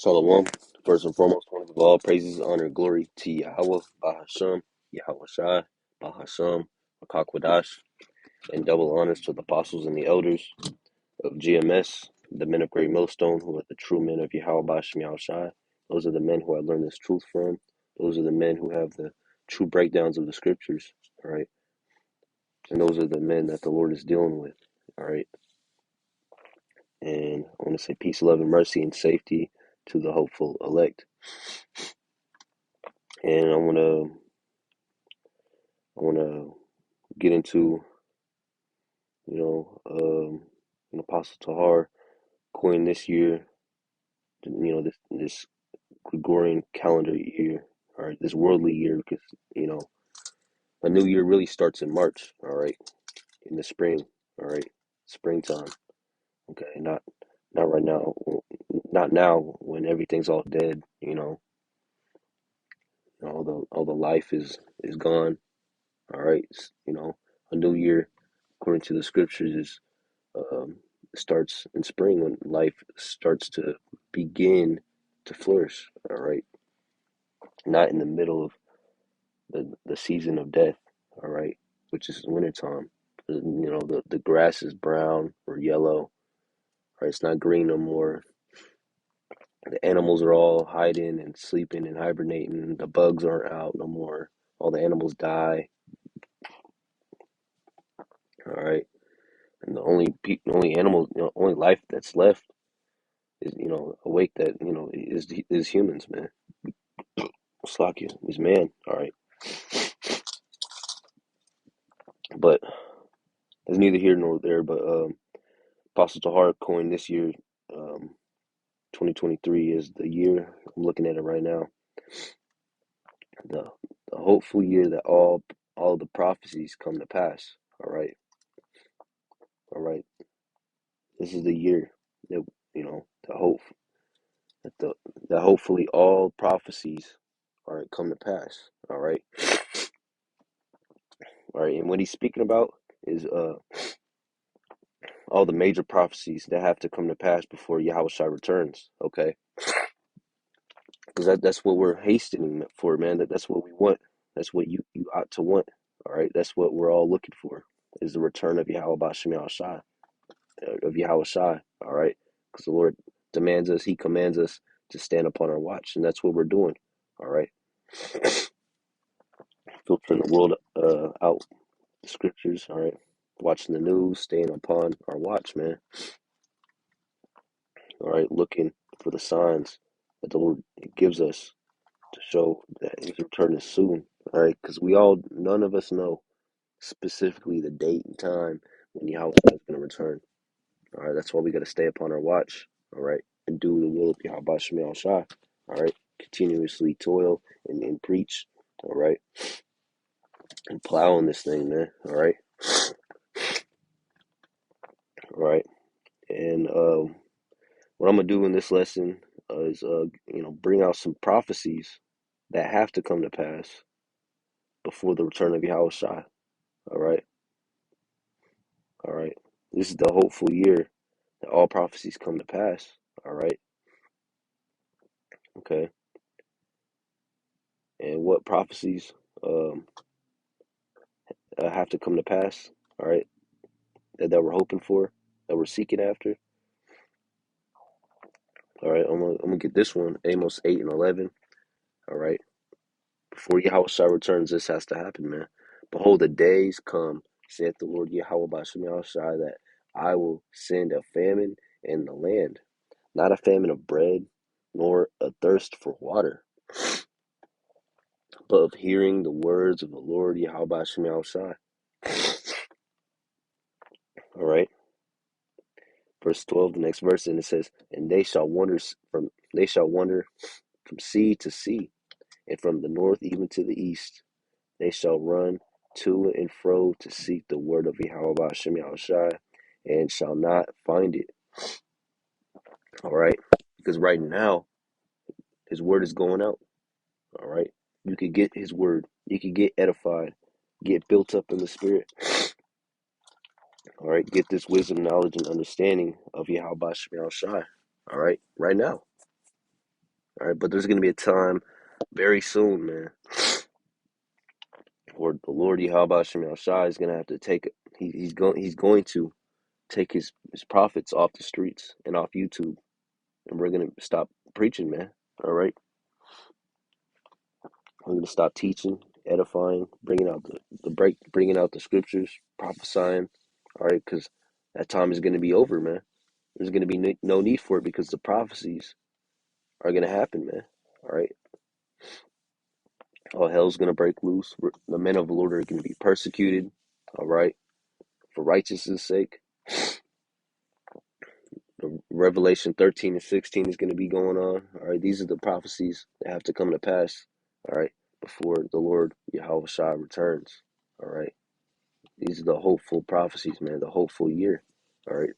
Shalom. First and foremost, I want to give all praises, honor, and glory to Yahweh, Bahasham, Yahweh Shai, Bahasham, Akakwadash, and double honors to the apostles and the elders of GMS, the men of Great Millstone, who are the true men of Yahweh Bahasham Yahweh Shai. Those are the men who I learned this truth from. Those are the men who have the true breakdowns of the scriptures, all right? And those are the men that the Lord is dealing with, all right? And I want to say peace, love, and mercy and safety to the hopeful elect. And I want to get into, an Apostle Tahar coined this year, this Gregorian calendar year, all right, this worldly year, because, a new year really starts in March, all right, in the spring, all right, springtime, okay, not right now, not now when everything's all dead, all the life is gone, all right, a new year, according to the scriptures, is um, starts in spring when life starts to begin to flourish. All right, not in the middle of the season of death. All right, which is wintertime. The grass is brown or yellow. Right, it's not green no more. The animals are all hiding and sleeping and hibernating. The bugs aren't out no more. All the animals die. All right, and the only animal, only life that's left is awake, that is humans, man. Slakia is man. All right, but it's neither here nor there. But Apostle Tahar coined this year, 2023, is the year. I'm looking at it right now. The the hopeful year that all the prophecies come to pass. All right, all right. This is the year that the hope that that hopefully all prophecies, all right, come to pass. All right, all right. And what he's speaking about is all the major prophecies that have to come to pass before Yahushua returns. Okay, because that's what we're hastening for, man. That's what we want. That's what you ought to want. All right, that's what we're all looking for, is the return of Yahweh Bashem Yahushua, of Yahushua. All right, because the Lord demands us, He commands us to stand upon our watch, and that's what we're doing. All right, filtering the world out, the scriptures. All right, watching the news, staying upon our watch, man. All right, looking for the signs that the Lord gives us to show that His return is soon. All right, because none of us know specifically the date and time when Yahweh is going to return. All right, that's why we got to stay upon our watch. All right, and do the will of Yahweh Shemel Shai. All right, continuously toil and preach. All right, and plow on this thing, man. All right, all right, and what I'm gonna do in this lesson is bring out some prophecies that have to come to pass before the return of Yahweh Shai. All right, all right. This is the hopeful year that all prophecies come to pass. All right, okay. And what prophecies um, have to come to pass? All right, that we're hoping for, that we're seeking after. All right, I'm gonna get this one, Amos 8:11. All right, before Yahweh Shai returns, this has to happen, man. Behold, the days come, saith the Lord Yahweh Bashem Shai, that I will send a famine in the land, not a famine of bread, nor a thirst for water, but of hearing the words of the Lord Yahweh Bashem Shai. All right, verse 12, the next verse, and it says, and they shall wander from sea to sea, and from the north even to the east. They shall run to and fro to seek the word of Yahweh Hashem Yahushai, and shall not find it. All right, because right now His word is going out. All right, you could get His word, you could get edified, get built up in the spirit. All right, get this wisdom, knowledge, and understanding of Yahweh Hashem Yahushai. All right, right now. All right, but there's going to be a time very soon, man, where the Lord Yahweh Shem Shai is going to have to take it. He's going to take his prophets off the streets and off YouTube, and we're going to stop preaching, man. All right, we're going to stop teaching, edifying, bringing out the scriptures, prophesying. All right, because that time is going to be over, man. There's going to be no need for it because the prophecies are going to happen, man. All right, all hell's going to break loose. The men of the Lord are going to be persecuted. All right, for righteousness' sake. Revelation 13 and 16 is going to be going on. All right, these are the prophecies that have to come to pass. All right, before the Lord Yahweh Shai returns. All right, these are the hopeful prophecies, man. The hopeful year. All right,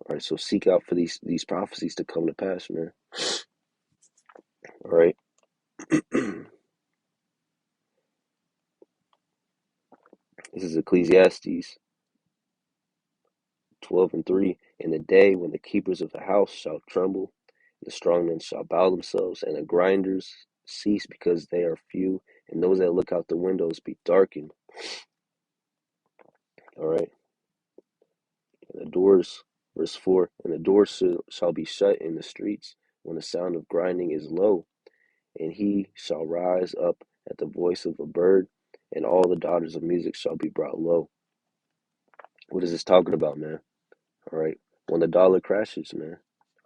all right. So seek out for these prophecies to come to pass, man. All right. This is Ecclesiastes 12 and 3. In the day when the keepers of the house shall tremble, the strong men shall bow themselves, and the grinders cease because they are few, and those that look out the windows be darkened. All right. And the doors, verse 4, and the doors shall be shut in the streets when the sound of grinding is low, and he shall rise up at the voice of a bird, and all the daughters of music shall be brought low. What is this talking about, man? All right. When the dollar crashes, man.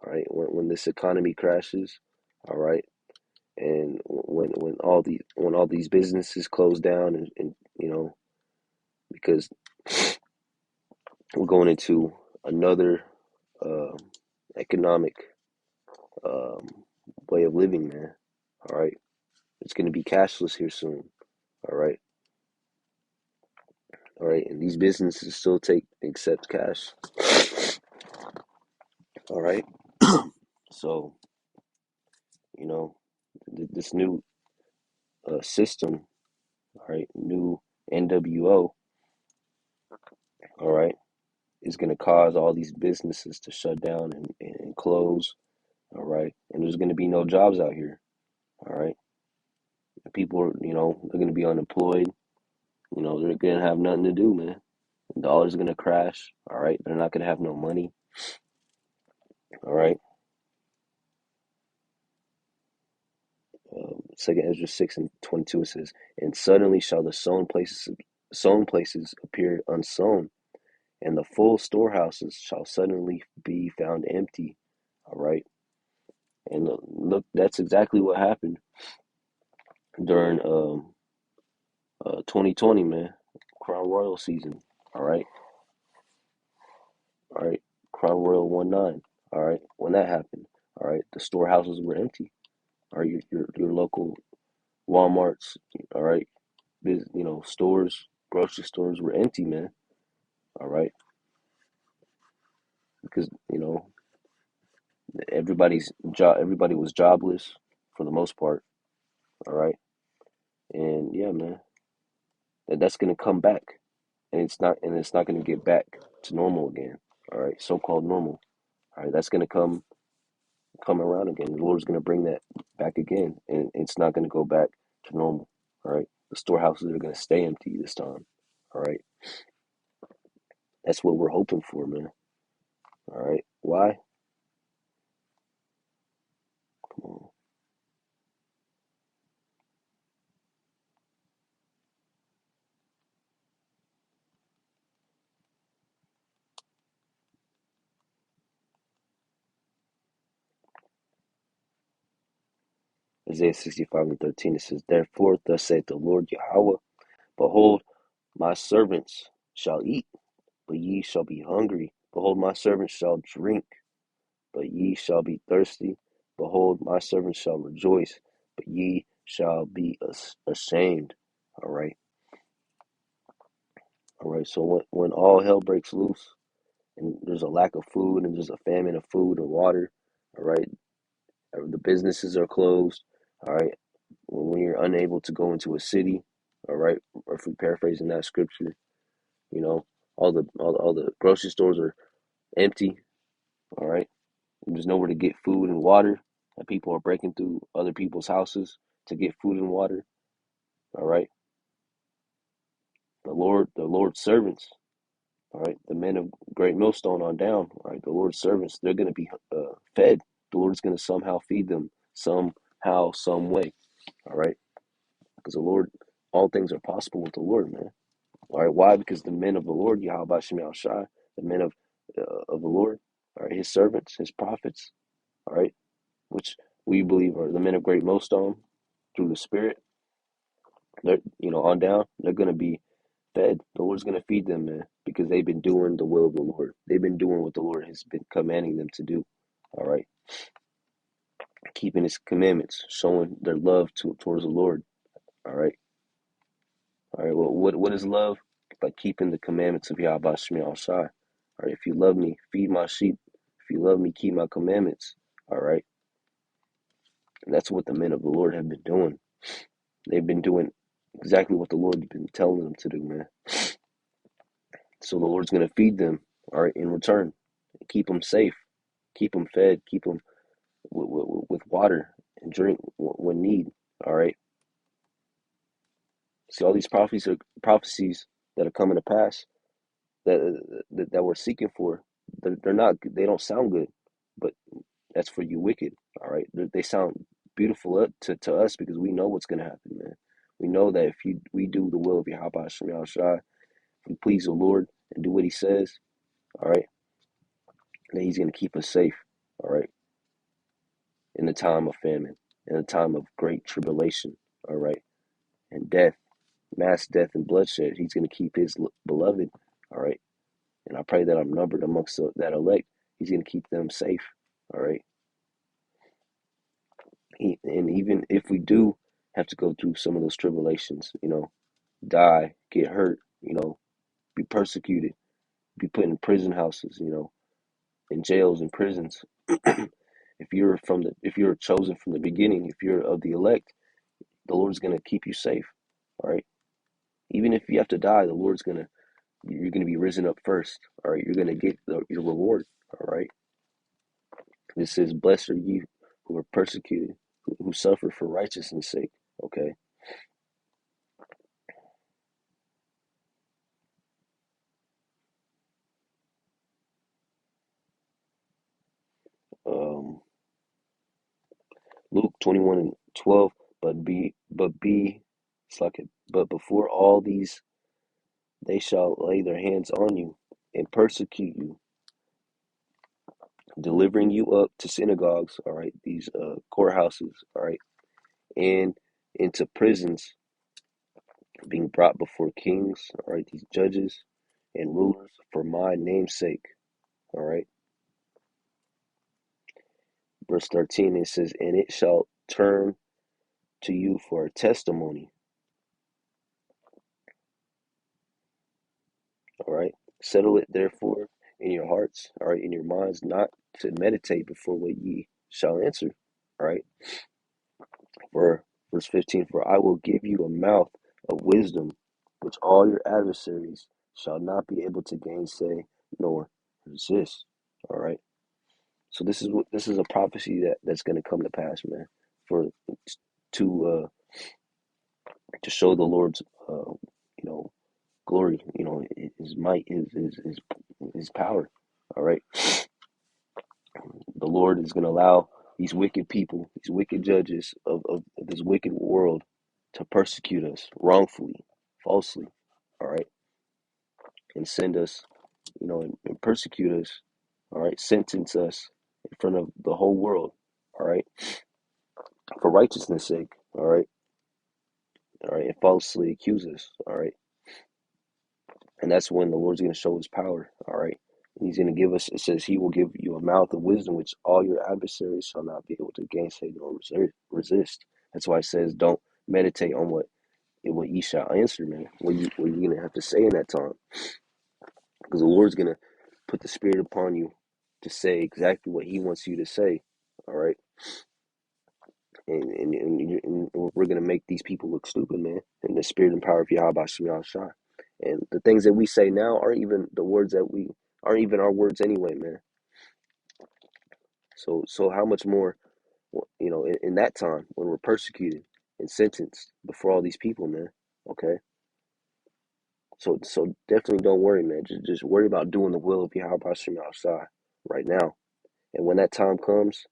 All right. When this economy crashes, all right. And when all these businesses close down, and because we're going into another uh, economic um, way of living, man. All right. It's going to be cashless here soon. All right. All right. And these businesses still accept cash. All right. So, you know, this new system, all right, new NWO, all right, is going to cause all these businesses to shut down and close, all right, and there's going to be no jobs out here, all right. People are, they're going to be unemployed, they're going to have nothing to do, man. The dollar's going to crash, all right. They're not going to have no money, all right. Second Ezra 6 and 22 it says, and suddenly shall the sown places appear unsown, and the full storehouses shall suddenly be found empty. All right. And look, that's exactly what happened during 2020, man. Crown Royal season. All right. All right. Crown Royal 1-9. All right. When that happened, all right, the storehouses were empty. All right, your local Walmarts, all right, stores, grocery stores were empty, man. All right, because everybody was jobless for the most part. All right, and yeah, man, that's gonna come back, and it's not gonna get back to normal again. All right, so-called normal. All right, that's gonna come around again. The Lord's gonna bring that back again, and it's not gonna go back to normal. All right, the storehouses are gonna stay empty this time. All right, that's what we're hoping for, man. All right, why? Come on. Isaiah 65 and 13, it says, therefore, thus saith the Lord Yahweh, behold, my servants shall eat, but ye shall be hungry. Behold, my servants shall drink, but ye shall be thirsty. Behold, my servants shall rejoice, but ye shall be ashamed. All right. All right. So when all hell breaks loose and there's a lack of food and there's a famine of food and water, all right, the businesses are closed, all right, when you're unable to go into a city, all right, or if we're paraphrasing that scripture, you know, all the grocery stores are empty, all right, there's nowhere to get food and water, that people are breaking through other people's houses to get food and water. All right, the Lord's servants. All right, the men of Great Millstone on down. All right, the Lord's servants. They're going to be fed. The Lord's going to somehow feed them, somehow, some way. All right, because the Lord, all things are possible with the Lord, man. All right, why? Because the men of the Lord, Yahweh Shem Shai, the men of the Lord, all right, his servants, his prophets, all right, which we believe are the men of Great Millstone through the Spirit. They're, on down. They're gonna be fed. The Lord's gonna feed them, man, because they've been doing the will of the Lord. They've been doing what the Lord has been commanding them to do. All right, keeping His commandments, showing their love towards the Lord. All right, all right. Well, what is love? By keeping the commandments of Yahweh Shemi Shai. All right, if you love me, feed my sheep. If you love me, keep my commandments. All right, and that's what the men of the Lord have been doing. They've been doing exactly what the Lord's been telling them to do, man. So the Lord's gonna feed them, all right, in return, keep them safe, keep them fed, keep them with water and drink when need. All right. See all these prophecies that are coming to pass that we're seeking for. They're not. They don't sound good, but that's for you wicked. All right. They sound beautiful to us because we know what's gonna happen, man. We know that if we do the will of Yahweh Hashem Yahushua, if we please the Lord and do what He says, all right, then He's gonna keep us safe. All right, in the time of famine, in the time of great tribulation. All right, and death, mass death and bloodshed. He's going to keep His beloved. All right, and I pray that I'm numbered amongst that elect. He's going to keep them safe. All right, and even if we do have to go through some of those tribulations, die, get hurt, be persecuted, be put in prison houses, in jails and prisons. If you're chosen from the beginning, if you're of the elect, the Lord's gonna keep you safe. All right. Even if you have to die, you're gonna be risen up first. All right. You're gonna get your reward. All right. It says, "Blessed are you who are persecuted, who suffer for righteousness' sake." Okay. Um, Luke 21:12. It's like it. But before all these, they shall lay their hands on you and persecute you, delivering you up to synagogues. All right. These courthouses. All right, and into prisons, being brought before kings, all right, these judges and rulers for my name's sake, all right. Verse 13, it says, and it shall turn to you for a testimony, all right. Settle it therefore in your hearts, all right, in your minds, not to meditate before what ye shall answer, all right. For verse 15, for I will give you a mouth of wisdom, which all your adversaries shall not be able to gainsay nor resist, all right. So this is a prophecy that's going to come to pass, man. For to to show the Lord's glory, His might, His power. All right, the Lord is going to allow these wicked people, these wicked judges of this wicked world, to persecute us wrongfully, falsely. All right, and send us, and persecute us. All right, sentence us in front of the whole world. All right, for righteousness' sake. All right, and falsely accuse us, all right, and that's when the Lord's going to show His power, all right. He's going to give us. It says He will give you a mouth of wisdom, which all your adversaries shall not be able to gainsay nor resist. That's why it says, don't meditate on what ye shall answer, man. What you're going to have to say in that time, because the Lord's going to put the Spirit upon you to say exactly what He wants you to say, all right. And we're gonna make these people look stupid, man. And the spirit and power of Yahweh Shema Shai. And the things that we say now aren't even our words anyway, man. So how much more in that time when we're persecuted and sentenced before all these people, man. Okay, so definitely don't worry, man. Just worry about doing the will of Yahweh Hashem outside right now, and when that time comes,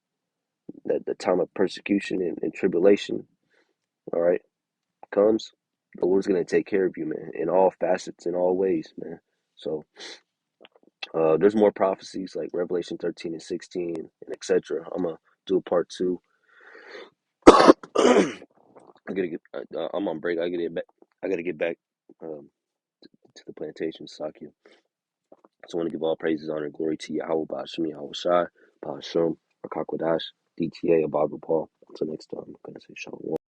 that the time of persecution and tribulation, all right, comes, the Lord's gonna take care of you, man, in all facets, in all ways, man. So there's more prophecies like Revelation 13 and 16 and etc. I'm gonna do a part two. I gotta get. I'm on break. I gotta get back. I gotta get back um, to the plantation, Sakia. So I want to give all praises, honor, and glory to Yahweh, Ba'ashim, Yahweh Shai, Ba'ashim, Rakakwadash, DTA, Abba Paul. Until next time, I'm gonna say Shalom.